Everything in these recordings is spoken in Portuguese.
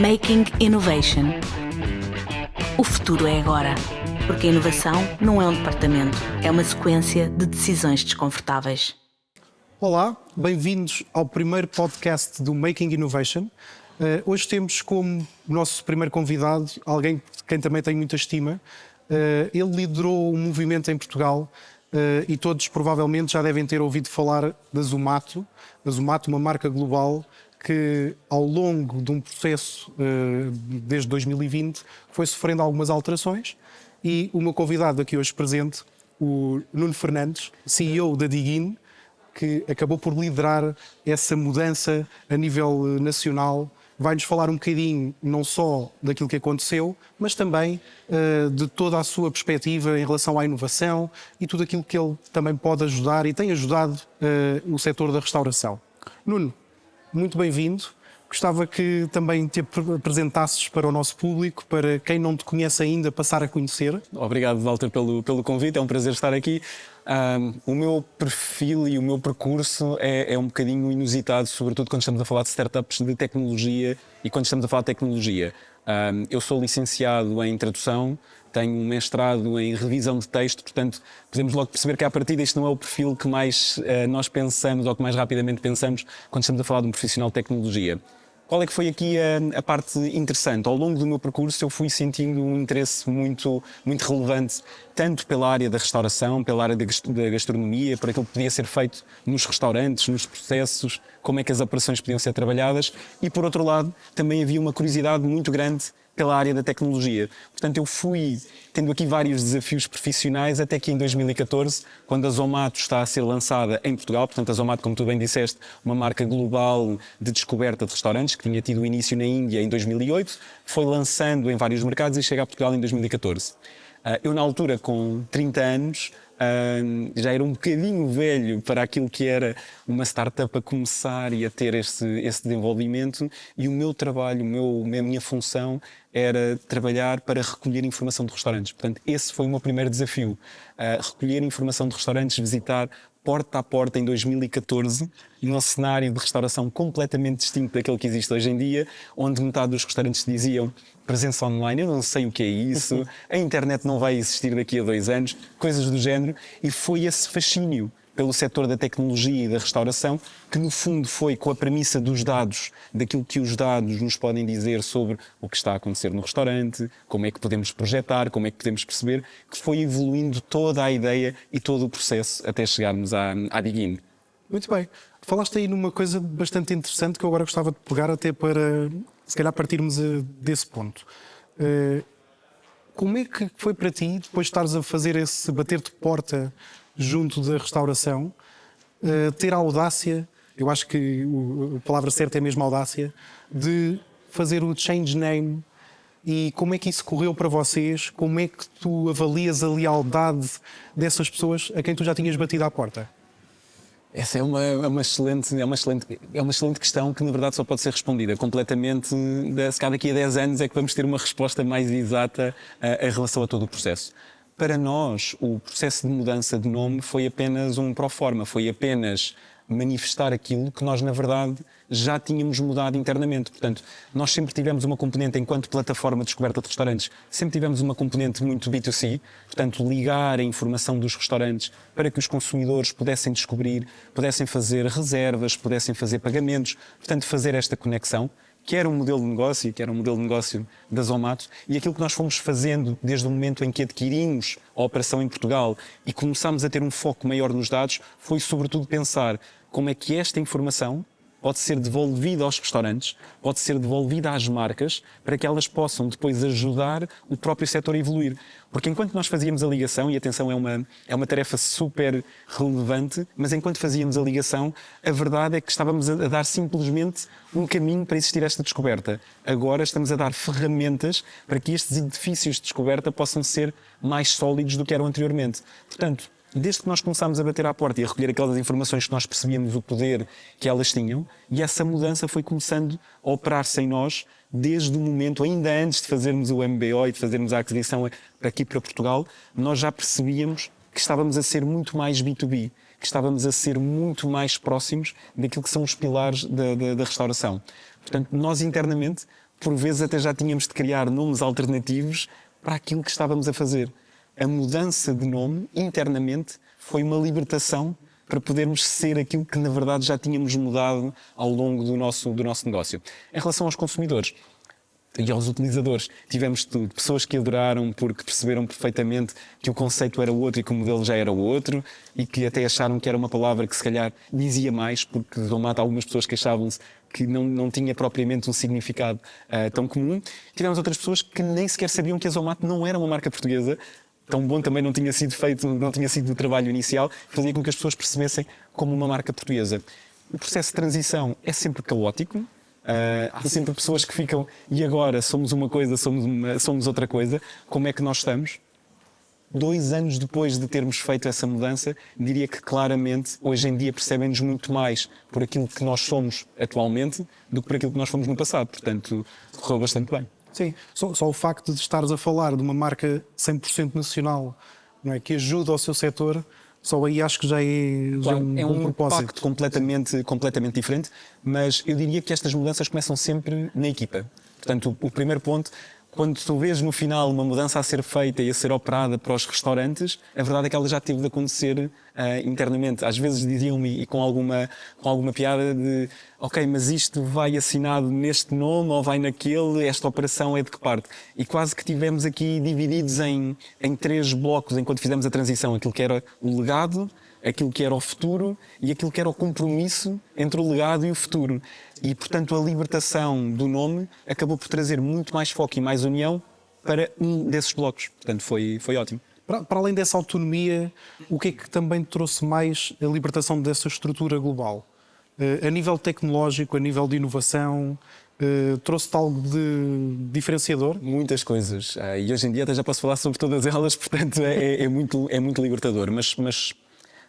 Making Innovation. O futuro é agora, porque a inovação não é um departamento, é uma sequência de decisões desconfortáveis. Olá, bem-vindos ao primeiro podcast do Making Innovation. Hoje temos como nosso primeiro convidado alguém de quem também tenho muita estima. Ele liderou um movimento em Portugal e todos provavelmente já devem ter ouvido falar da Zomato. A Zomato, uma marca global que ao longo de um processo desde 2020 foi sofrendo algumas alterações, e o meu convidado aqui hoje presente, o Nuno Fernandes, CEO da Digin, que acabou por liderar essa mudança a nível nacional, vai-nos falar um bocadinho não só daquilo que aconteceu, mas também de toda a sua perspectiva em relação à inovação e tudo aquilo que ele também pode ajudar e tem ajudado no setor da restauração. Nuno, muito bem-vindo. Gostava que também te apresentasses para o nosso público, para quem não te conhece ainda, passar a conhecer. Obrigado, Walter, pelo convite. É um prazer estar aqui. O meu perfil e o meu percurso é um bocadinho inusitado, sobretudo quando estamos a falar de startups de tecnologia e quando estamos a falar de tecnologia. Eu sou licenciado em tradução, tenho um mestrado em revisão de texto, portanto, podemos logo perceber que, à partida, isto não é o perfil que mais nós pensamos ou que mais rapidamente pensamos quando estamos a falar de um profissional de tecnologia. Qual é que foi aqui a parte interessante? Ao longo do meu percurso eu fui sentindo um interesse muito relevante, tanto pela área da restauração, pela área da gastronomia, por aquilo que podia ser feito nos restaurantes, nos processos, como é que as operações podiam ser trabalhadas, e por outro lado também havia uma curiosidade muito grande pela área da tecnologia. Portanto, eu fui tendo aqui vários desafios profissionais até que em 2014, quando a Zomato está a ser lançada em Portugal, portanto a Zomato, como tu bem disseste, uma marca global de descoberta de restaurantes, que tinha tido início na Índia em 2008, foi lançando em vários mercados e chega a Portugal em 2014. Eu, na altura, com 30 anos, já era um bocadinho velho para aquilo que era uma startup a começar e a ter esse desenvolvimento, e o meu trabalho, a minha função era trabalhar para recolher informação de restaurantes. Portanto, esse foi o meu primeiro desafio, recolher informação de restaurantes, visitar porta a porta em 2014, num cenário de restauração completamente distinto daquele que existe hoje em dia, onde metade dos restaurantes diziam presença online, eu não sei o que é isso, a internet não vai existir daqui a 2 anos, coisas do género, e foi esse fascínio pelo setor da tecnologia e da restauração, que no fundo foi com a premissa dos dados, daquilo que os dados nos podem dizer sobre o que está a acontecer no restaurante, como é que podemos projetar, como é que podemos perceber, que foi evoluindo toda a ideia e todo o processo até chegarmos à Digin. Muito bem. Falaste aí numa coisa bastante interessante que eu agora gostava de pegar até para, se calhar, partirmos desse ponto. Como é que foi para ti, depois de estares a fazer esse bater de porta junto da restauração, ter a audácia, eu acho que a palavra certa é mesmo audácia, de fazer o change name? E como é que isso correu para vocês? Como é que tu avalias a lealdade dessas pessoas a quem tu já tinhas batido à porta? Essa é uma excelente questão que, na verdade, só pode ser respondida completamente. Se calhar daqui a 10 anos é que vamos ter uma resposta mais exata em relação a todo o processo. Para nós, o processo de mudança de nome foi apenas um proforma, foi apenas manifestar aquilo que nós, na verdade, já tínhamos mudado internamente. Portanto, nós sempre tivemos uma componente, enquanto plataforma de descoberta de restaurantes, sempre tivemos uma componente muito B2C, portanto, ligar a informação dos restaurantes para que os consumidores pudessem descobrir, pudessem fazer reservas, pudessem fazer pagamentos, portanto, fazer esta conexão, que era um modelo de negócio, da Zomato, e aquilo que nós fomos fazendo desde o momento em que adquirimos a operação em Portugal e começámos a ter um foco maior nos dados, foi sobretudo pensar como é que esta informação pode ser devolvida aos restaurantes, pode ser devolvida às marcas, para que elas possam depois ajudar o próprio setor a evoluir. Porque enquanto nós fazíamos a ligação, e atenção, é uma tarefa super relevante, mas enquanto fazíamos a ligação, a verdade é que estávamos a dar simplesmente um caminho para existir esta descoberta. Agora estamos a dar ferramentas para que estes edifícios de descoberta possam ser mais sólidos do que eram anteriormente. Portanto, desde que nós começámos a bater à porta e a recolher aquelas informações que nós percebíamos o poder que elas tinham, e essa mudança foi começando a operar-se em nós desde o momento, ainda antes de fazermos o MBO e de fazermos a aquisição aqui para Portugal, nós já percebíamos que estávamos a ser muito mais B2B, que estávamos a ser muito mais próximos daquilo que são os pilares da restauração. Portanto, nós internamente por vezes até já tínhamos de criar nomes alternativos para aquilo que estávamos a fazer. A mudança de nome, internamente, foi uma libertação para podermos ser aquilo que, na verdade, já tínhamos mudado ao longo do nosso negócio. Em relação aos consumidores e aos utilizadores, tivemos tudo. Pessoas que adoraram porque perceberam perfeitamente que o conceito era outro e que o modelo já era outro e que até acharam que era uma palavra que se calhar dizia mais, porque Zomato, algumas pessoas queixavam-se que não tinha propriamente um significado tão comum. Tivemos outras pessoas que nem sequer sabiam que a Zomato não era uma marca portuguesa. Tão bom também não tinha sido feito, não tinha sido o trabalho inicial, fazia com que as pessoas percebessem como uma marca portuguesa. O processo de transição é sempre caótico. Há sempre pessoas que ficam, e agora somos uma coisa, somos outra coisa. Como é que nós estamos? 2 anos depois de termos feito essa mudança, diria que claramente, hoje em dia, percebem-nos muito mais por aquilo que nós somos atualmente do que por aquilo que nós fomos no passado. Portanto, correu bastante bem. Sim, só o facto de estares a falar de uma marca 100% nacional, não é, que ajuda ao seu setor, só aí acho que já é um propósito. Impacto completamente diferente, mas eu diria que estas mudanças começam sempre na equipa. Portanto, o primeiro ponto, quando tu vês no final uma mudança a ser feita e a ser operada para os restaurantes, a verdade é que ela já teve de acontecer internamente. Às vezes diziam-me, e com alguma piada, de ok, mas isto vai assinado neste nome ou vai naquele, esta operação é de que parte? E quase que tivemos aqui divididos em 3 blocos enquanto fizemos a transição. Aquilo que era o legado, aquilo que era o futuro e aquilo que era o compromisso entre o legado e o futuro. E, portanto, a libertação do nome acabou por trazer muito mais foco e mais união para um desses blocos. Portanto, foi ótimo. Para além dessa autonomia, o que é que também trouxe mais a libertação dessa estrutura global? A nível tecnológico, a nível de inovação, trouxe-te algo de diferenciador? Muitas coisas. E hoje em dia até já posso falar sobre todas elas, portanto, é muito libertador. Mas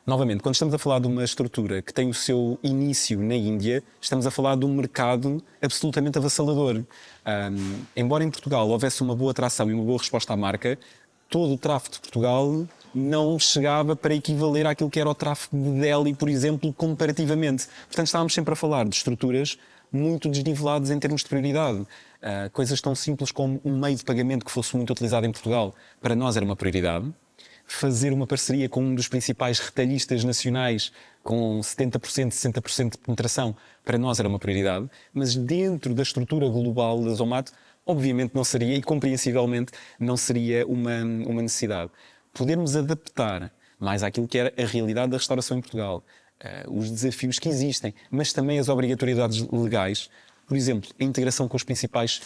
novamente, quando estamos a falar de uma estrutura que tem o seu início na Índia, estamos a falar de um mercado absolutamente avassalador. Embora em Portugal houvesse uma boa atração e uma boa resposta à marca, todo o tráfego de Portugal não chegava para equivaler àquilo que era o tráfego de Delhi, por exemplo, comparativamente. Portanto, estávamos sempre a falar de estruturas muito desniveladas em termos de prioridade. Coisas tão simples como um meio de pagamento que fosse muito utilizado em Portugal, para nós era uma prioridade. Fazer uma parceria com um dos principais retalhistas nacionais com 70%, 60% de penetração, para nós era uma prioridade, mas dentro da estrutura global da Zomato, obviamente não seria, e compreensivelmente não seria uma necessidade. Podermos adaptar mais àquilo que era a realidade da restauração em Portugal, os desafios que existem, mas também as obrigatoriedades legais, por exemplo, a integração com os principais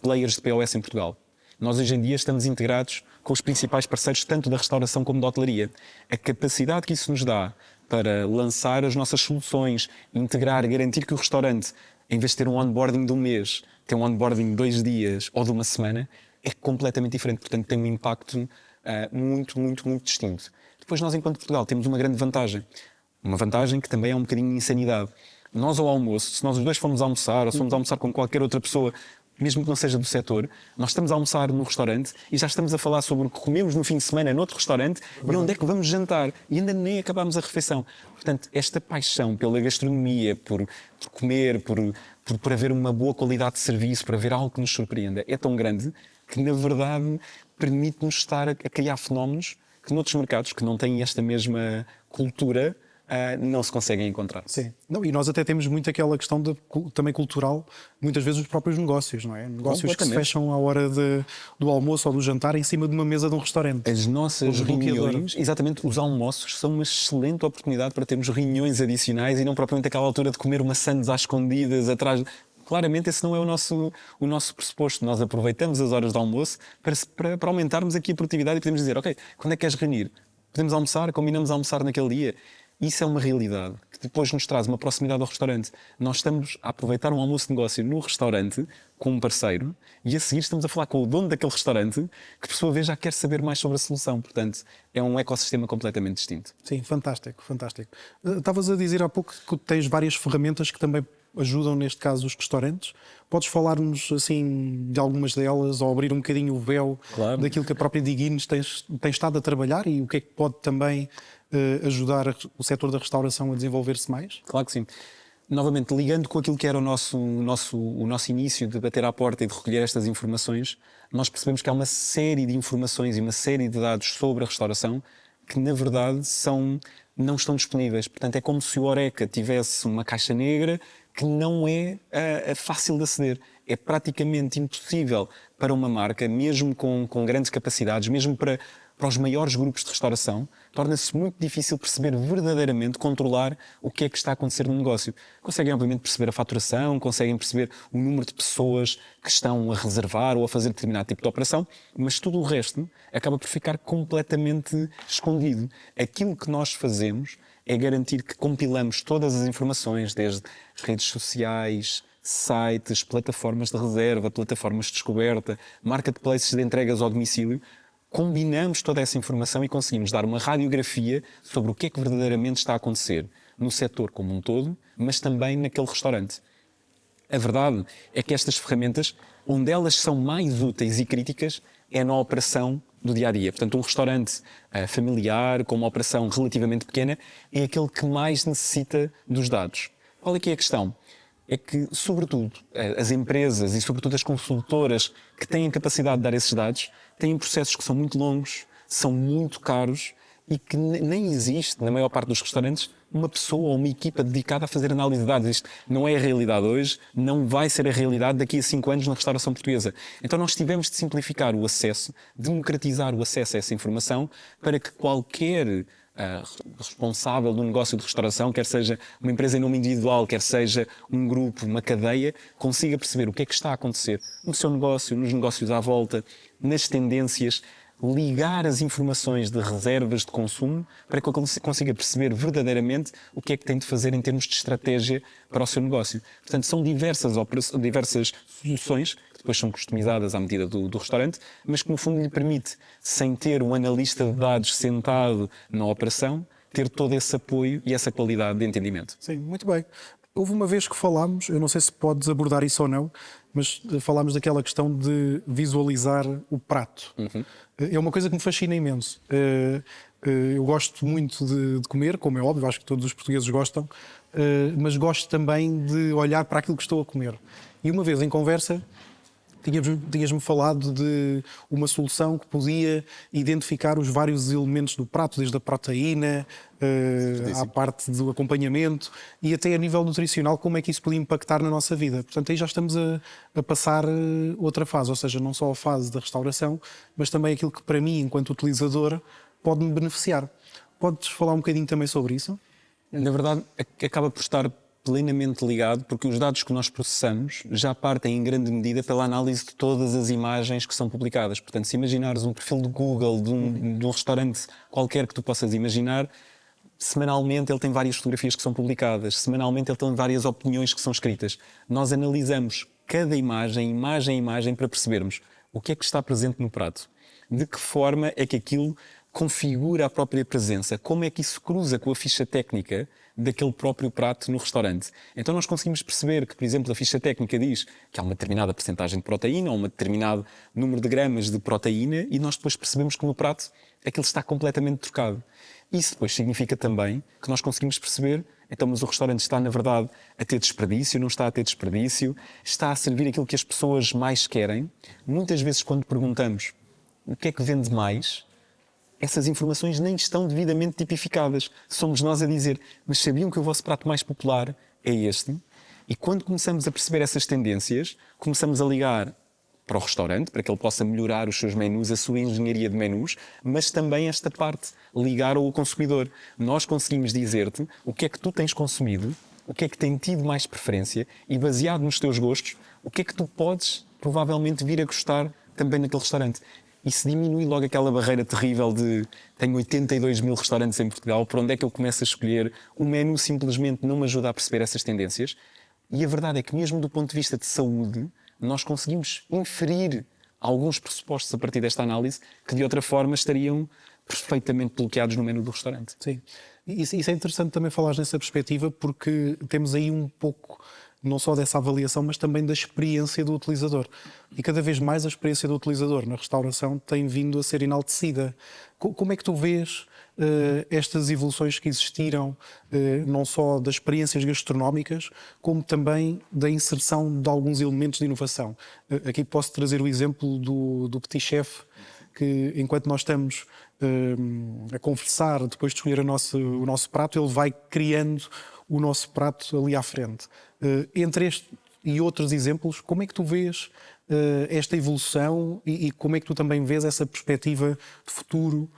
players de POS em Portugal. Nós hoje em dia estamos integrados com os principais parceiros tanto da restauração como da hotelaria. A capacidade que isso nos dá para lançar as nossas soluções, integrar, garantir que o restaurante, em vez de ter um onboarding de um mês, tem um onboarding de 2 dias ou de uma semana, é completamente diferente. Portanto, tem um impacto muito distinto. Depois nós, enquanto Portugal, temos uma grande vantagem. Uma vantagem que também é um bocadinho de insanidade. Nós ao almoço, se nós os dois formos almoçar ou se formos almoçar com qualquer outra pessoa, mesmo que não seja do setor, nós estamos a almoçar no restaurante e já estamos a falar sobre o que comemos no fim de semana noutro restaurante e onde é que vamos jantar. E ainda nem acabámos a refeição. Portanto, esta paixão pela gastronomia, por comer, por haver uma boa qualidade de serviço, por haver algo que nos surpreenda, é tão grande que, na verdade, permite-nos estar a criar fenómenos que noutros mercados que não têm esta mesma cultura não se conseguem encontrar. Sim. Não, e nós até temos muito aquela questão também cultural, muitas vezes os próprios negócios, não é? Negócios que se fecham à hora do almoço ou do jantar em cima de uma mesa de um restaurante. As nossas reuniões, exatamente, os almoços são uma excelente oportunidade para termos reuniões adicionais e não propriamente aquela altura de comer uma sandes às escondidas atrás. Claramente esse não é o nosso pressuposto. Nós aproveitamos as horas de almoço para aumentarmos aqui a produtividade e podemos dizer, ok, quando é que queres reunir? Podemos almoçar, combinamos a almoçar naquele dia. Isso é uma realidade que depois nos traz uma proximidade ao restaurante. Nós estamos a aproveitar um almoço de negócio no restaurante com um parceiro e a seguir estamos a falar com o dono daquele restaurante que, por sua vez, já quer saber mais sobre a solução. Portanto, é um ecossistema completamente distinto. Sim, fantástico. Estavas a dizer há pouco que tens várias ferramentas que também ajudam, neste caso, os restaurantes. Podes falar-nos assim, de algumas delas ou abrir um bocadinho o véu daquilo que a própria Diguines tem estado a trabalhar e o que é que pode também ajudar o setor da restauração a desenvolver-se mais? Claro que sim. novamente, ligando com aquilo que era o nosso início de bater à porta e de recolher estas informações, nós percebemos que há uma série de informações e uma série de dados sobre a restauração que, na verdade, não estão disponíveis. Portanto, é como se o Horeca tivesse uma caixa negra que não é fácil de aceder. É praticamente impossível para uma marca, mesmo com grandes capacidades, mesmo para os maiores grupos de restauração, torna-se muito difícil perceber verdadeiramente, controlar o que é que está a acontecer no negócio. Conseguem, obviamente, perceber a faturação, conseguem perceber o número de pessoas que estão a reservar ou a fazer determinado tipo de operação, mas tudo o resto acaba por ficar completamente escondido. Aquilo que nós fazemos é garantir que compilamos todas as informações, desde redes sociais, sites, plataformas de reserva, plataformas de descoberta, marketplaces de entregas ao domicílio. Combinamos toda essa informação e conseguimos dar uma radiografia sobre o que é que verdadeiramente está a acontecer no setor como um todo, mas também naquele restaurante. A verdade é que estas ferramentas, onde elas são mais úteis e críticas, é na operação do dia-a-dia. Portanto, um restaurante familiar, com uma operação relativamente pequena, é aquele que mais necessita dos dados. Qual é que é a questão? É que, sobretudo, as empresas e, sobretudo, as consultoras que têm capacidade de dar esses dados têm processos que são muito longos, são muito caros e que nem existe, na maior parte dos restaurantes, uma pessoa ou uma equipa dedicada a fazer análise de dados. Isto não é a realidade hoje, não vai ser a realidade daqui a 5 anos na restauração portuguesa. Então nós tivemos de simplificar o acesso, democratizar o acesso a essa informação para que qualquer responsável do negócio de restauração, quer seja uma empresa em nome individual, quer seja um grupo, uma cadeia, consiga perceber o que é que está a acontecer no seu negócio, nos negócios à volta, nas tendências, ligar as informações de reservas de consumo para que ele consiga perceber verdadeiramente o que é que tem de fazer em termos de estratégia para o seu negócio. Portanto, são diversas soluções que depois são customizadas à medida do restaurante, mas que no fundo lhe permite, sem ter um analista de dados sentado na operação, ter todo esse apoio e essa qualidade de entendimento. Sim, muito bem. Houve uma vez que falámos, eu não sei se podes abordar isso ou não, mas falámos daquela questão de visualizar o prato. Uhum. É uma coisa que me fascina imenso. Eu gosto muito de comer, como é óbvio, acho que todos os portugueses gostam, mas gosto também de olhar para aquilo que estou a comer. E uma vez em conversa, tinhas-me falado de uma solução que podia identificar os vários elementos do prato, desde a proteína, à parte do acompanhamento e até a nível nutricional, como é que isso podia impactar na nossa vida. Portanto, aí já estamos a passar outra fase, ou seja, não só a fase da restauração, mas também aquilo que para mim, enquanto utilizador, pode-me beneficiar. Podes falar um bocadinho também sobre isso? Na verdade, acaba por estar plenamente ligado, porque os dados que nós processamos já partem em grande medida pela análise de todas as imagens que são publicadas. Portanto, se imaginares um perfil de Google de um restaurante qualquer que tu possas imaginar, semanalmente ele tem várias fotografias que são publicadas, semanalmente ele tem várias opiniões que são escritas. Nós analisamos cada imagem a imagem, para percebermos o que é que está presente no prato, de que forma é que aquilo configura a própria presença, como é que isso cruza com a ficha técnica daquele próprio prato no restaurante. Então nós conseguimos perceber que, por exemplo, a ficha técnica diz que há uma determinada percentagem de proteína ou um determinado número de gramas de proteína e nós depois percebemos que no prato aquilo está completamente trocado. Isso depois significa também que nós conseguimos perceber, então, mas o restaurante está, na verdade, a ter desperdício, não está a ter desperdício, está a servir aquilo que as pessoas mais querem. Muitas vezes, quando perguntamos o que é que vende mais, essas informações nem estão devidamente tipificadas. Somos nós a dizer, mas sabiam que o vosso prato mais popular é este? E quando começamos a perceber essas tendências, começamos a ligar para o restaurante, para que ele possa melhorar os seus menus, a sua engenharia de menus, mas também esta parte, ligar ao consumidor. Nós conseguimos dizer-te o que é que tu tens consumido, o que é que tem tido mais preferência e, baseado nos teus gostos, o que é que tu podes provavelmente vir a gostar também naquele restaurante. Isso diminui logo aquela barreira terrível de tenho 82 mil restaurantes em Portugal, por onde é que eu começo a escolher? O menu simplesmente não me ajuda a perceber essas tendências. E a verdade é que mesmo do ponto de vista de saúde, nós conseguimos inferir alguns pressupostos a partir desta análise que de outra forma estariam perfeitamente bloqueados no menu do restaurante. Sim. Isso é interessante também falar nessa perspectiva, porque temos aí um pouco não só dessa avaliação, mas também da experiência do utilizador. E cada vez mais a experiência do utilizador na restauração tem vindo a ser enaltecida. Como é que tu vês estas evoluções que existiram, não só das experiências gastronómicas, como também da inserção de alguns elementos de inovação? Aqui posso trazer o exemplo do Petit Chef, que enquanto nós estamos a conversar, depois de escolher o nosso prato, ele vai criando o nosso prato ali à frente. Entre este e outros exemplos, como é que tu vês esta evolução e como é que tu também vês essa perspectiva de futuro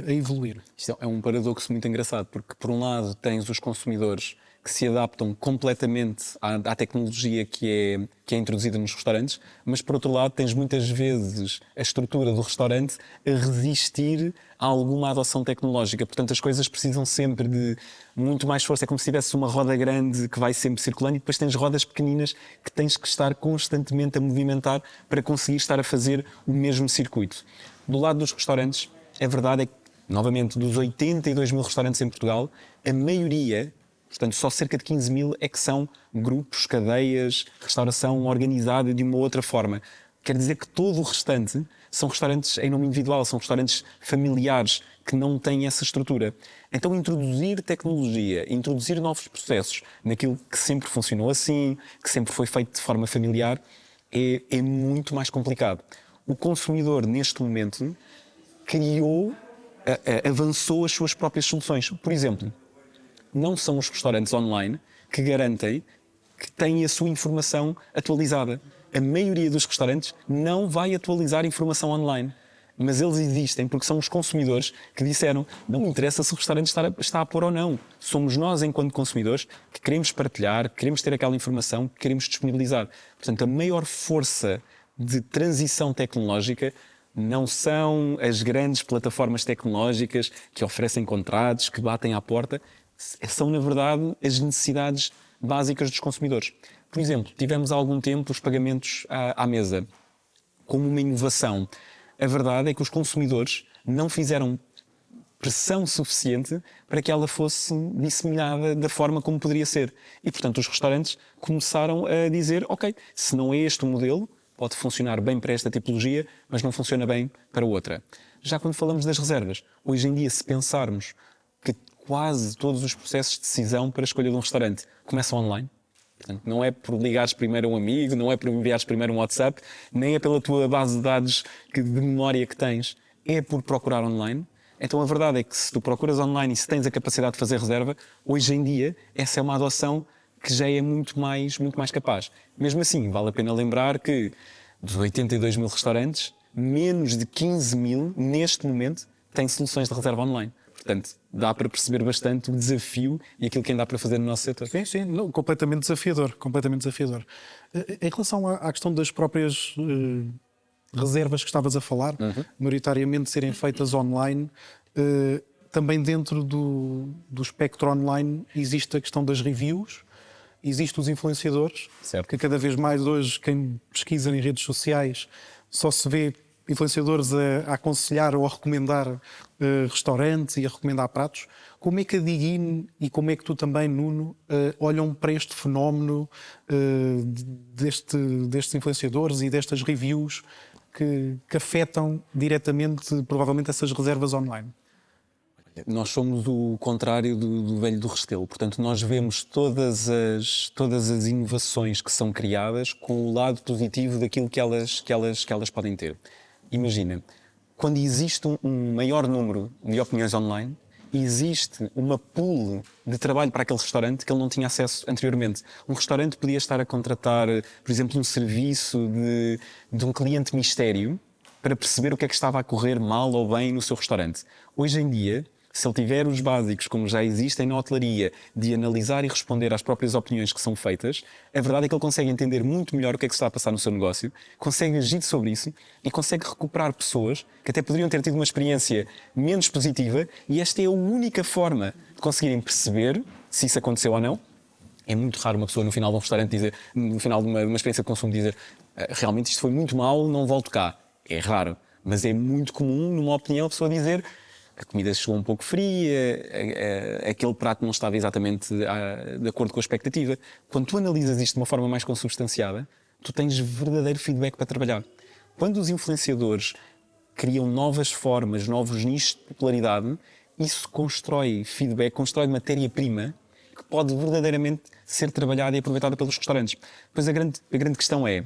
a evoluir? Isto é um paradoxo muito engraçado, porque por um lado tens os consumidores que se adaptam completamente à tecnologia que é introduzida nos restaurantes, mas por outro lado tens muitas vezes a estrutura do restaurante a resistir a alguma adoção tecnológica. Portanto, as coisas precisam sempre de muito mais força. É como se tivesse uma roda grande que vai sempre circulando e depois tens rodas pequeninas que tens que estar constantemente a movimentar para conseguir estar a fazer o mesmo circuito. Do lado dos restaurantes, a verdade é que, novamente, dos 82 mil restaurantes em Portugal, a maioria, portanto, só cerca de 15 mil é que são grupos, cadeias, restauração organizada de uma outra forma. Quer dizer que todo o restante são restaurantes em nome individual, são restaurantes familiares que não têm essa estrutura. Então, introduzir tecnologia, introduzir novos processos naquilo que sempre funcionou assim, que sempre foi feito de forma familiar, é muito mais complicado. O consumidor, neste momento, avançou as suas próprias soluções. Por exemplo, não são os restaurantes online que garantem que têm a sua informação atualizada. A maioria dos restaurantes não vai atualizar informação online. Mas eles existem porque são os consumidores que disseram: não me interessa se o restaurante está a pôr ou não. Somos nós, enquanto consumidores, que queremos partilhar, que queremos ter aquela informação, que queremos disponibilizar. Portanto, a maior força de transição tecnológica não são as grandes plataformas tecnológicas que oferecem contratos, que batem à porta. São, na verdade, as necessidades básicas dos consumidores. Por exemplo, tivemos há algum tempo os pagamentos à mesa como uma inovação. A verdade é que os consumidores não fizeram pressão suficiente para que ela fosse disseminada da forma como poderia ser. E, portanto, os restaurantes começaram a dizer: ok, se não é este o modelo, pode funcionar bem para esta tipologia, mas não funciona bem para outra. Já quando falamos das reservas, hoje em dia, se pensarmos que quase todos os processos de decisão para a escolha de um restaurante começam online. Portanto, não é por ligares primeiro a um amigo, não é por enviares primeiro um WhatsApp, nem é pela tua base de dados de memória que tens, é por procurar online. Então a verdade é que se tu procuras online e se tens a capacidade de fazer reserva, hoje em dia essa é uma adoção que já é muito mais capaz. Mesmo assim, vale a pena lembrar que dos 82 mil restaurantes, menos de 15 mil, neste momento, têm soluções de reserva online. Portanto, dá para perceber bastante o desafio e aquilo que ainda dá para fazer no nosso setor. Sim, não, completamente desafiador. Em relação à questão das próprias reservas que estavas a falar, maioritariamente serem feitas online, também dentro do espectro online existe a questão das reviews, existem os influenciadores, certo, que cada vez mais hoje, quem pesquisa em redes sociais, só se vê influenciadores a aconselhar ou a recomendar restaurantes e a recomendar pratos. Como é que a Digin e como é que tu também, Nuno, olham para este fenómeno destes influenciadores e destas reviews que afetam diretamente, provavelmente, essas reservas online? Nós somos o contrário do velho do Restelo. Portanto, nós vemos todas as inovações que são criadas com o lado positivo daquilo que elas podem ter. Imagina, quando existe um maior número de opiniões online, existe uma pool de trabalho para aquele restaurante que ele não tinha acesso anteriormente. Um restaurante podia estar a contratar, por exemplo, um serviço de um cliente mistério para perceber o que é que estava a correr mal ou bem no seu restaurante. Hoje em dia, se ele tiver os básicos, como já existem na hotelaria, de analisar e responder às próprias opiniões que são feitas, a verdade é que ele consegue entender muito melhor o que é que está a passar no seu negócio, consegue agir sobre isso e consegue recuperar pessoas que até poderiam ter tido uma experiência menos positiva, e esta é a única forma de conseguirem perceber se isso aconteceu ou não. É muito raro uma pessoa no final de um restaurante dizer, no final de uma experiência de consumo, dizer: realmente isto foi muito mal, não volto cá. É raro, mas é muito comum, numa opinião, a pessoa dizer: a comida chegou um pouco fria, aquele prato não estava exatamente de acordo com a expectativa. Quando tu analisas isto de uma forma mais consubstanciada, tu tens verdadeiro feedback para trabalhar. Quando os influenciadores criam novas formas, novos nichos de popularidade, isso constrói feedback, constrói matéria-prima que pode verdadeiramente ser trabalhada e aproveitada pelos restaurantes. Pois a grande questão é,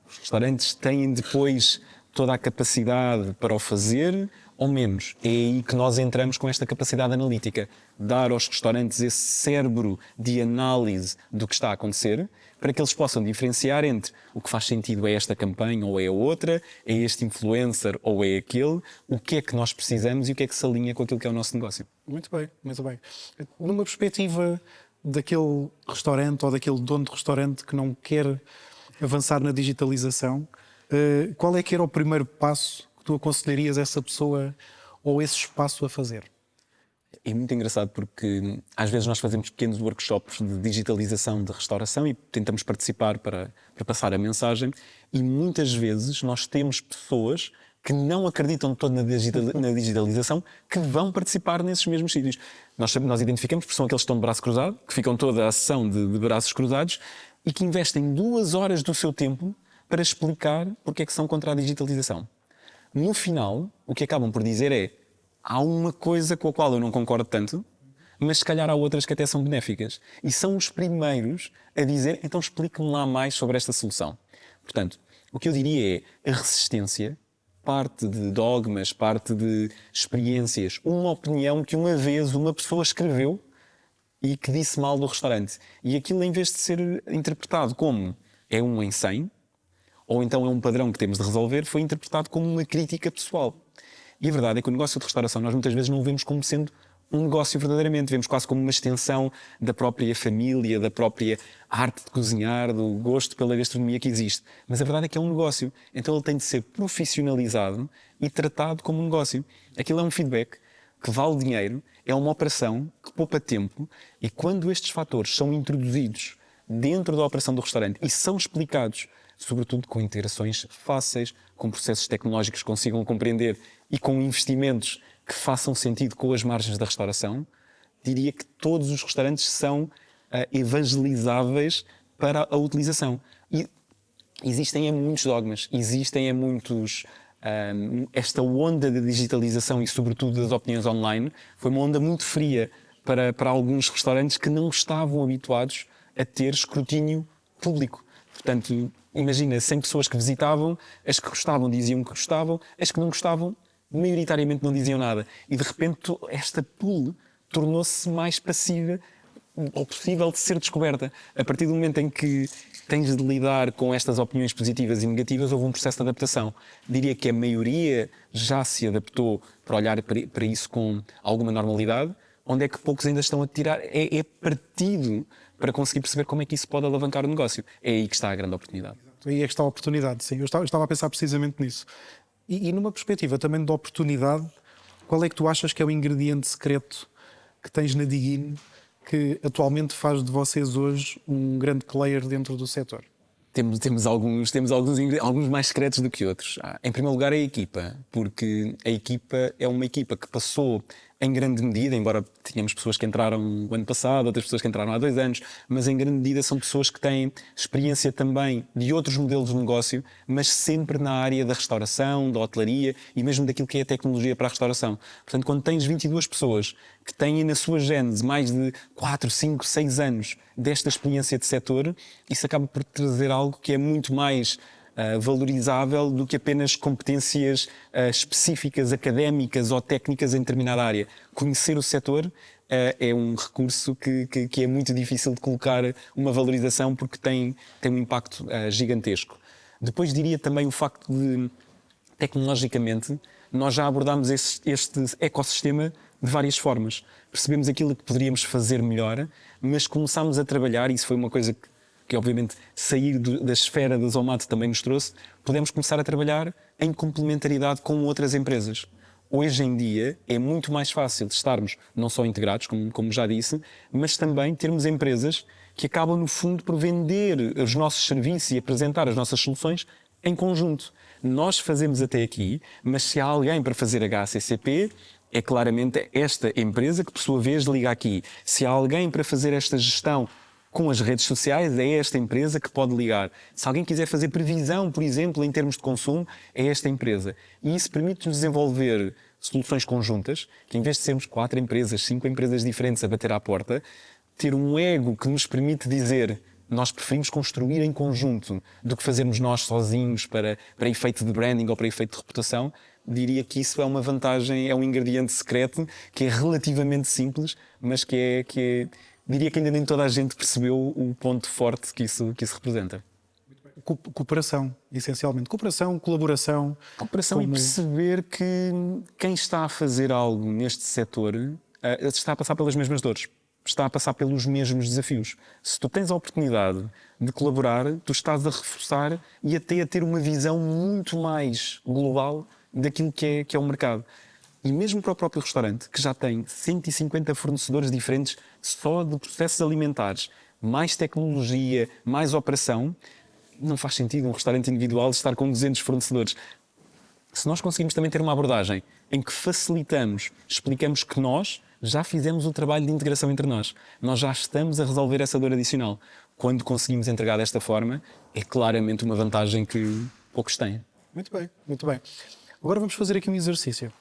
os restaurantes têm depois toda a capacidade para o fazer ou menos? É aí que nós entramos com esta capacidade analítica. Dar aos restaurantes esse cérebro de análise do que está a acontecer para que eles possam diferenciar entre o que faz sentido é esta campanha ou é a outra, é este influencer ou é aquele, o que é que nós precisamos e o que é que se alinha com aquilo que é o nosso negócio. Muito bem, muito bem. Numa perspectiva daquele restaurante ou daquele dono de restaurante que não quer avançar na digitalização, qual é que era o primeiro passo que tu aconselharias essa pessoa ou esse espaço a fazer? É muito engraçado porque às vezes nós fazemos pequenos workshops de digitalização de restauração e tentamos participar para passar a mensagem e muitas vezes nós temos pessoas que não acreditam todo na digitalização que vão participar nesses mesmos sítios. Nós identificamos porque são aqueles que estão de braço cruzado, que ficam toda a sessão de braços cruzados e que investem 2 horas do seu tempo para explicar porque é que são contra a digitalização. No final, o que acabam por dizer é: há uma coisa com a qual eu não concordo tanto, mas se calhar há outras que até são benéficas. E são os primeiros a dizer: então explique-me lá mais sobre esta solução. Portanto, o que eu diria é: a resistência parte de dogmas, parte de experiências, uma opinião que uma vez uma pessoa escreveu e que disse mal do restaurante. E aquilo, em vez de ser interpretado como é 1 em 100, ou então é um padrão que temos de resolver, foi interpretado como uma crítica pessoal. E a verdade é que o negócio de restauração nós muitas vezes não o vemos como sendo um negócio verdadeiramente, vemos quase como uma extensão da própria família, da própria arte de cozinhar, do gosto pela gastronomia que existe. Mas a verdade é que é um negócio, então ele tem de ser profissionalizado e tratado como um negócio. Aquilo é um feedback que vale dinheiro, é uma operação que poupa tempo e quando estes fatores são introduzidos dentro da operação do restaurante e são explicados, sobretudo com integrações fáceis, com processos tecnológicos que consigam compreender e com investimentos que façam sentido com as margens da restauração, diria que todos os restaurantes são evangelizáveis para a utilização. E existem muitos dogmas, existem muitos... esta onda da digitalização e sobretudo das opiniões online foi uma onda muito fria para alguns restaurantes que não estavam habituados a ter escrutínio público. Portanto, imagina, 100 pessoas que visitavam, as que gostavam diziam que gostavam, as que não gostavam maioritariamente não diziam nada. E de repente esta pool tornou-se mais passiva ou possível de ser descoberta. A partir do momento em que tens de lidar com estas opiniões positivas e negativas, houve um processo de adaptação. Diria que a maioria já se adaptou para olhar para isso com alguma normalidade, onde é que poucos ainda estão a tirar. É partido para conseguir perceber como é que isso pode alavancar o negócio. É aí que está a grande oportunidade. Aí é que está a oportunidade, sim. Eu estava a pensar precisamente nisso. E numa perspectiva também de oportunidade, qual é que tu achas que é o ingrediente secreto que tens na Digin que atualmente faz de vocês hoje um grande player dentro do setor? Temos alguns mais secretos do que outros. Em primeiro lugar, a equipa, porque a equipa é uma equipa que passou em grande medida, embora tínhamos pessoas que entraram o ano passado, outras pessoas que entraram há 2 anos, mas em grande medida são pessoas que têm experiência também de outros modelos de negócio, mas sempre na área da restauração, da hotelaria e mesmo daquilo que é a tecnologia para a restauração. Portanto, quando tens 22 pessoas que têm na sua gênese mais de 4, 5, 6 anos desta experiência de setor, isso acaba por trazer algo que é muito mais valorizável do que apenas competências específicas, académicas ou técnicas em determinada área. Conhecer o setor é um recurso que é muito difícil de colocar uma valorização porque tem um impacto gigantesco. Depois diria também o facto de, tecnologicamente, nós já abordámos este ecossistema de várias formas. Percebemos aquilo que poderíamos fazer melhor, mas começámos a trabalhar, e isso foi uma coisa que obviamente sair da esfera da Zomato também nos trouxe, podemos começar a trabalhar em complementaridade com outras empresas. Hoje em dia é muito mais fácil estarmos não só integrados, como já disse, mas também termos empresas que acabam no fundo por vender os nossos serviços e apresentar as nossas soluções em conjunto. Nós fazemos até aqui, mas se há alguém para fazer HACCP, é claramente esta empresa que, por sua vez, liga aqui. Se há alguém para fazer esta gestão com as redes sociais, é esta empresa que pode ligar. Se alguém quiser fazer previsão, por exemplo, em termos de consumo, é esta empresa. E isso permite-nos desenvolver soluções conjuntas, que em vez de sermos 4 empresas, 5 empresas diferentes a bater à porta, ter um ego que nos permite dizer: nós preferimos construir em conjunto do que fazermos nós sozinhos para efeito de branding ou para efeito de reputação. Diria que isso é uma vantagem, é um ingrediente secreto que é relativamente simples, mas diria que ainda nem toda a gente percebeu o ponto forte que isso representa. Cooperação, essencialmente. Cooperação, colaboração. Cooperação e perceber que quem está a fazer algo neste setor está a passar pelas mesmas dores, está a passar pelos mesmos desafios. Se tu tens a oportunidade de colaborar, tu estás a reforçar e até a ter uma visão muito mais global daquilo que é o mercado. E mesmo para o próprio restaurante, que já tem 150 fornecedores diferentes só de processos alimentares, mais tecnologia, mais operação, não faz sentido um restaurante individual estar com 200 fornecedores. Se nós conseguimos também ter uma abordagem em que facilitamos, explicamos que nós já fizemos o trabalho de integração entre nós já estamos a resolver essa dor adicional. Quando conseguimos entregar desta forma, é claramente uma vantagem que poucos têm. Muito bem, muito bem. Agora vamos fazer aqui um exercício.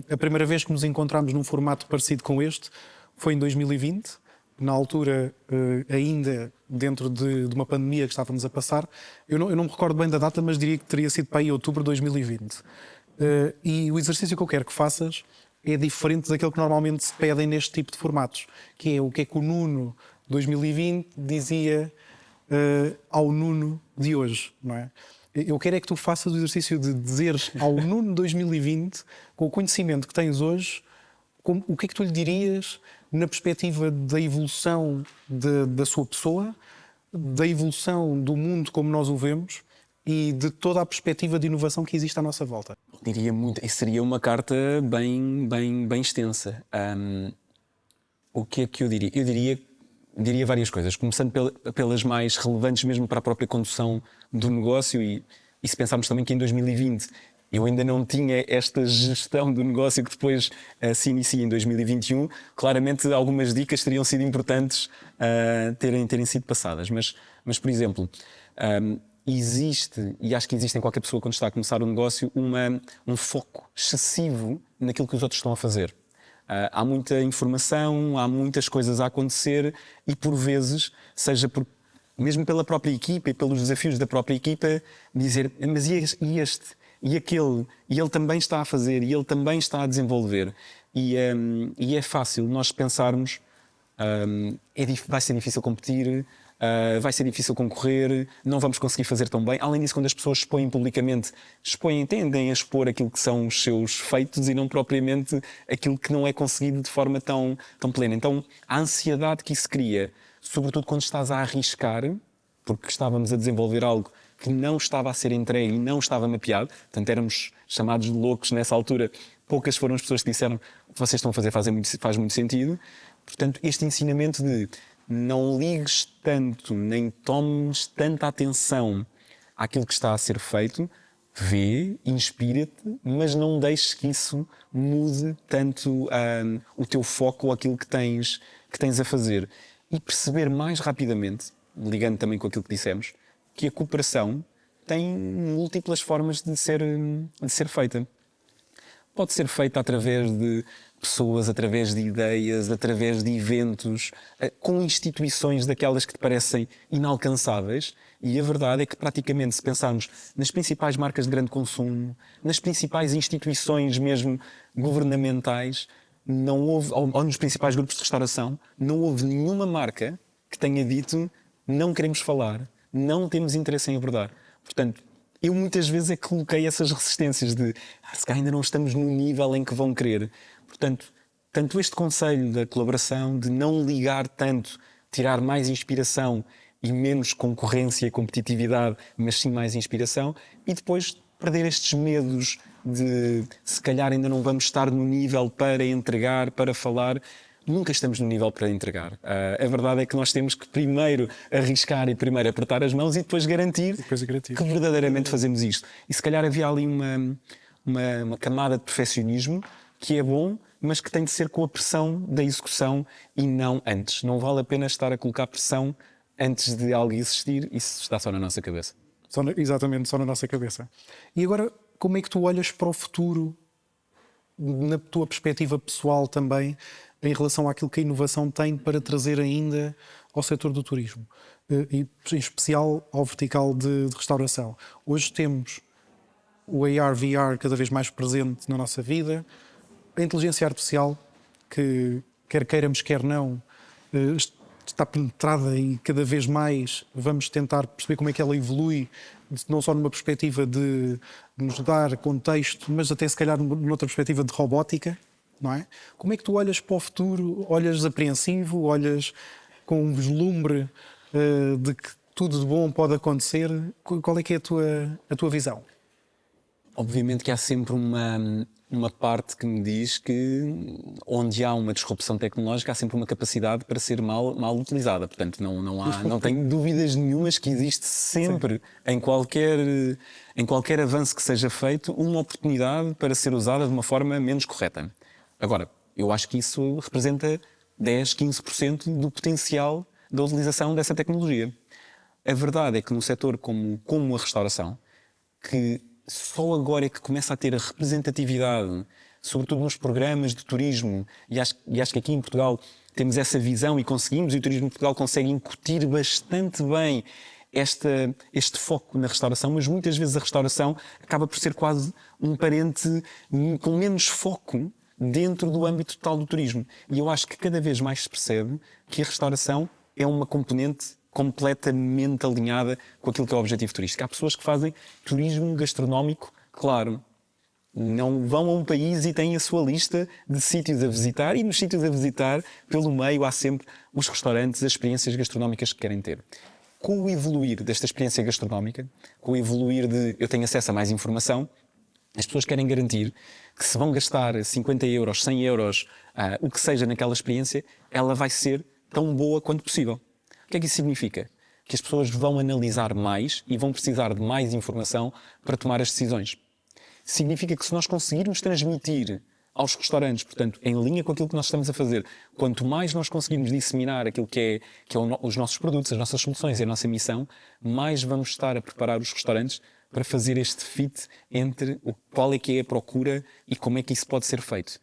A primeira vez que nos encontramos num formato parecido com este foi em 2020, na altura ainda dentro de uma pandemia que estávamos a passar. Eu não me recordo bem da data, mas diria que teria sido para aí outubro de 2020. E o exercício que eu quero que faças é diferente daquilo que normalmente se pedem neste tipo de formatos, que é o que o Nuno 2020 dizia ao Nuno de hoje, não é? Eu quero é que tu faças o exercício de dizeres ao Nuno 2020, com o conhecimento que tens hoje, o que é que tu lhe dirias na perspectiva da evolução da sua pessoa, da evolução do mundo como nós o vemos e de toda a perspectiva de inovação que existe à nossa volta? Diria muito, isso seria uma carta bem extensa. O que é que eu diria? Eu diria várias coisas, começando pelas mais relevantes mesmo para a própria condução do negócio e se pensarmos também que em 2020 eu ainda não tinha esta gestão do negócio que depois se inicia em 2021, claramente algumas dicas teriam sido importantes terem sido passadas. Mas por exemplo, existe, e acho que existe em qualquer pessoa quando está a começar um negócio, um foco excessivo naquilo que os outros estão a fazer. Há muita informação, há muitas coisas a acontecer e por vezes, mesmo pela própria equipa e pelos desafios da própria equipa, dizer: mas e este? E aquele? E ele também está a fazer, e ele também está a desenvolver. E é fácil nós pensarmos, vai ser difícil competir, vai ser difícil concorrer, não vamos conseguir fazer tão bem. Além disso, quando as pessoas expõem publicamente, tendem a expor aquilo que são os seus feitos e não propriamente aquilo que não é conseguido de forma tão plena. Então, a ansiedade que isso cria, sobretudo quando estás a arriscar, porque estávamos a desenvolver algo que não estava a ser entregue e não estava mapeado, portanto éramos chamados de loucos nessa altura, poucas foram as pessoas que disseram: o que vocês estão a fazer faz muito sentido. Portanto, este ensinamento de não ligues tanto, nem tomes tanta atenção àquilo que está a ser feito, vê, inspira-te, mas não deixes que isso mude tanto o teu foco ou aquilo que tens a fazer. E perceber mais rapidamente, ligando também com aquilo que dissemos, que a cooperação tem múltiplas formas de ser feita. Pode ser feita através de pessoas, através de ideias, através de eventos, com instituições daquelas que te parecem inalcançáveis. E a verdade é que, praticamente, se pensarmos nas principais marcas de grande consumo, nas principais instituições mesmo governamentais, não houve, ou nos principais grupos de restauração, não houve nenhuma marca que tenha dito: não queremos falar, não temos interesse em abordar. Portanto, eu muitas vezes coloquei essas resistências de se calhar ainda não estamos no nível em que vão querer. Portanto, tanto este conselho da colaboração, de não ligar tanto, tirar mais inspiração e menos concorrência e competitividade, mas sim mais inspiração, e depois perder estes medos de se calhar ainda não vamos estar no nível para entregar, para falar. Nunca estamos no nível para entregar. A verdade é que nós temos que primeiro arriscar e primeiro apertar as mãos e depois garantir que verdadeiramente fazemos isto. E se calhar havia ali uma camada de perfeccionismo que é bom, mas que tem de ser com a pressão da execução e não antes. Não vale a pena estar a colocar pressão antes de algo existir, isso está só na nossa cabeça. Exatamente, só na nossa cabeça. E agora, como é que tu olhas para o futuro, na tua perspectiva pessoal também, em relação àquilo que a inovação tem para trazer ainda ao setor do turismo? E em especial ao vertical de restauração. Hoje temos o AR, VR cada vez mais presente na nossa vida, a inteligência artificial, que quer queiramos, quer não, está penetrada e cada vez mais vamos tentar perceber como é que ela evolui, não só numa perspectiva de nos dar contexto, mas até se calhar noutra perspectiva de robótica, não é? Como é que tu olhas para o futuro? Olhas apreensivo? Olhas com um vislumbre de que tudo de bom pode acontecer? Qual é que é a tua visão? Obviamente que há sempre uma parte que me diz que onde há uma disrupção tecnológica há sempre uma capacidade para ser mal utilizada. Portanto, não tenho dúvidas nenhumas que existe sempre em qualquer avanço que seja feito uma oportunidade para ser usada de uma forma menos correta. Agora, eu acho que isso representa 10, 15% do potencial da utilização dessa tecnologia. A verdade é que num setor como a restauração, que só agora é que começa a ter a representatividade, sobretudo nos programas de turismo, e acho que aqui em Portugal temos essa visão e conseguimos, e o Turismo de Portugal consegue incutir bastante bem este foco na restauração, mas muitas vezes a restauração acaba por ser quase um parente com menos foco dentro do âmbito total do turismo. E eu acho que cada vez mais se percebe que a restauração é uma componente completamente alinhada com aquilo que é o objetivo turístico. Há pessoas que fazem turismo gastronómico, claro, não vão a um país e têm a sua lista de sítios a visitar, e nos sítios a visitar, pelo meio, há sempre os restaurantes, as experiências gastronómicas que querem ter. Com o evoluir desta experiência gastronómica, com o evoluir de eu tenho acesso a mais informação, as pessoas querem garantir que se vão gastar 50 euros, 100 euros, o que seja naquela experiência, ela vai ser tão boa quanto possível. O que é que isso significa? Que as pessoas vão analisar mais e vão precisar de mais informação para tomar as decisões. Significa que se nós conseguirmos transmitir aos restaurantes, portanto, em linha com aquilo que nós estamos a fazer, quanto mais nós conseguirmos disseminar aquilo que é os nossos produtos, as nossas soluções e a nossa missão, mais vamos estar a preparar os restaurantes para fazer este fit entre qual é que é a procura e como é que isso pode ser feito.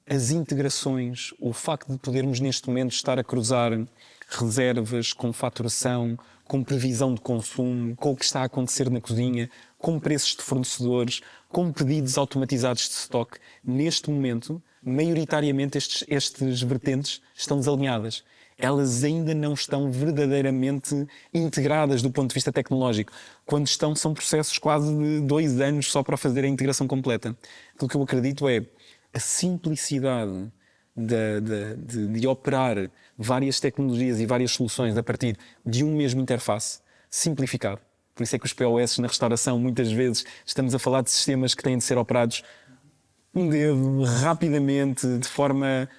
As integrações, o facto de podermos neste momento estar a cruzar reservas com faturação, com previsão de consumo, com o que está a acontecer na cozinha, com preços de fornecedores, com pedidos automatizados de stock. Neste momento, maioritariamente estes vertentes estão desalinhadas. Elas ainda não estão verdadeiramente integradas do ponto de vista tecnológico. Quando estão, são processos quase de 2 anos só para fazer a integração completa. Aquilo que eu acredito é a simplicidade de operar várias tecnologias e várias soluções a partir de um mesmo interface simplificado. Por isso é que os POS na restauração, muitas vezes, estamos a falar de sistemas que têm de ser operados um dedo, rapidamente, de forma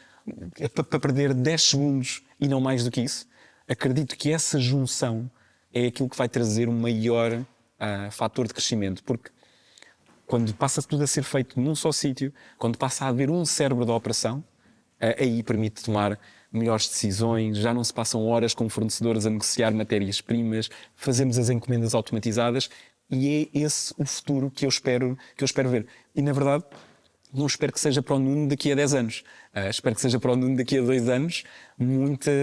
para perder 10 segundos e não mais do que isso. Acredito que essa junção é aquilo que vai trazer um maior fator de crescimento, porque quando passa tudo a ser feito num só sítio, quando passa a haver um cérebro da operação, aí permite tomar melhores decisões, já não se passam horas com fornecedores a negociar matérias-primas, fazemos as encomendas automatizadas e é esse o futuro que eu espero ver. E, na verdade, não espero que seja para o Nuno daqui a 10 anos. Espero que seja para o Nuno daqui a 2 anos.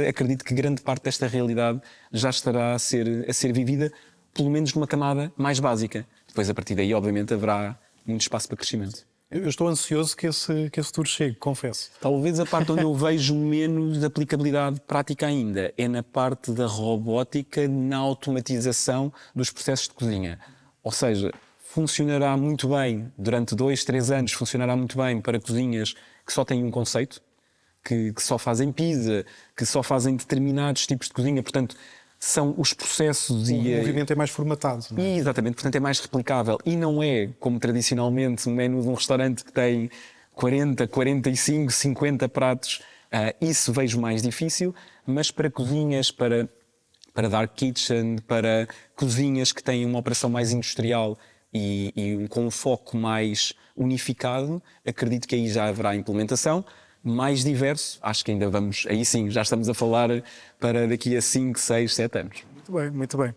Acredito que grande parte desta realidade já estará a ser vivida, pelo menos numa camada mais básica. Depois, a partir daí, obviamente, haverá muito espaço para crescimento. Eu estou ansioso que esse futuro chegue, confesso. Talvez a parte onde eu vejo menos aplicabilidade prática ainda é na parte da robótica, na automatização dos processos de cozinha. Ou seja, funcionará muito bem, durante 2, 3 anos, funcionará muito bem para cozinhas que só têm um conceito, que só fazem pizza, que só fazem determinados tipos de cozinha, portanto, são os processos o movimento é mais formatado. Não é? Exatamente, portanto é mais replicável e não é, como tradicionalmente, um menu de um restaurante que tem 40, 45, 50 pratos. Isso vejo mais difícil, mas para cozinhas, para dark kitchen, para cozinhas que têm uma operação mais industrial, e com um foco mais unificado, acredito que aí já haverá implementação. Mais diverso, acho que ainda vamos, aí sim, já estamos a falar para daqui a 5, 6, 7 anos. Muito bem.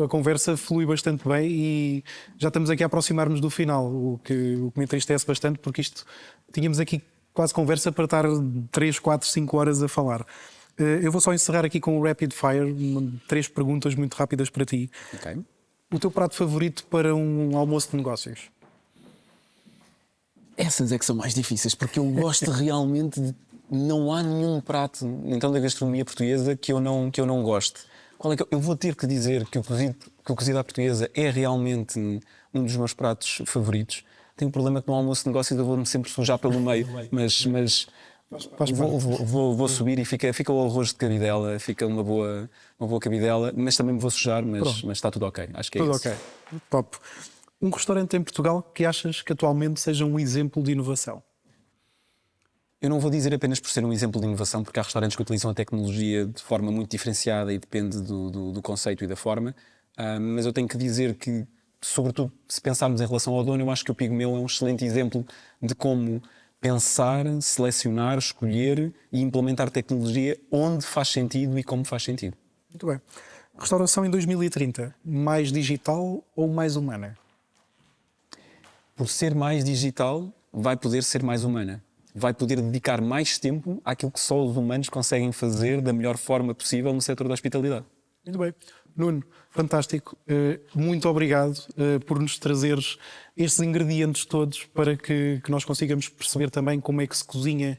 A conversa flui bastante bem e já estamos aqui a aproximar-nos do final, o que me entristece bastante, porque tínhamos aqui quase conversa para estar 3, 4, 5 horas a falar. Eu vou só encerrar aqui com o Rapid Fire, 3 perguntas muito rápidas para ti. Okay. O teu prato favorito para um almoço de negócios? Essas é que são mais difíceis, porque eu gosto realmente de... Não há nenhum prato, então, da gastronomia portuguesa que eu não goste. Qual é que eu vou ter que dizer que o cozido à portuguesa é realmente um dos meus pratos favoritos. Tenho um problema que no almoço de negócios eu vou-me sempre sujar pelo meio, mas vou subir e fica o arroz de cabidela, fica uma boa cabidela, mas também me vou sujar, mas está tudo ok. Acho que é tudo isso. Ok, top. Um restaurante em Portugal que achas que atualmente seja um exemplo de inovação? Eu não vou dizer apenas por ser um exemplo de inovação, porque há restaurantes que utilizam a tecnologia de forma muito diferenciada e depende do conceito e da forma, mas eu tenho que dizer que, sobretudo se pensarmos em relação ao dono, eu acho que o Pigmeu é um excelente exemplo de como pensar, selecionar, escolher e implementar tecnologia onde faz sentido e como faz sentido. Muito bem. Restauração em 2030, mais digital ou mais humana? Por ser mais digital, vai poder ser mais humana. Vai poder dedicar mais tempo àquilo que só os humanos conseguem fazer da melhor forma possível no setor da hospitalidade. Muito bem. Nuno, fantástico. Muito obrigado por nos trazeres estes ingredientes todos para que nós consigamos perceber também como é que se cozinha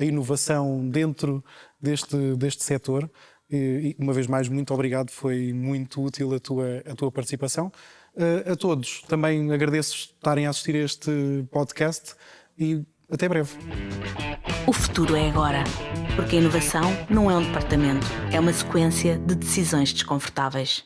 a inovação dentro deste setor. E, uma vez mais, muito obrigado. Foi muito útil a tua participação. A todos, também agradeço estarem a assistir a este podcast e até breve. O futuro é agora, porque a inovação não é um departamento, é uma sequência de decisões desconfortáveis.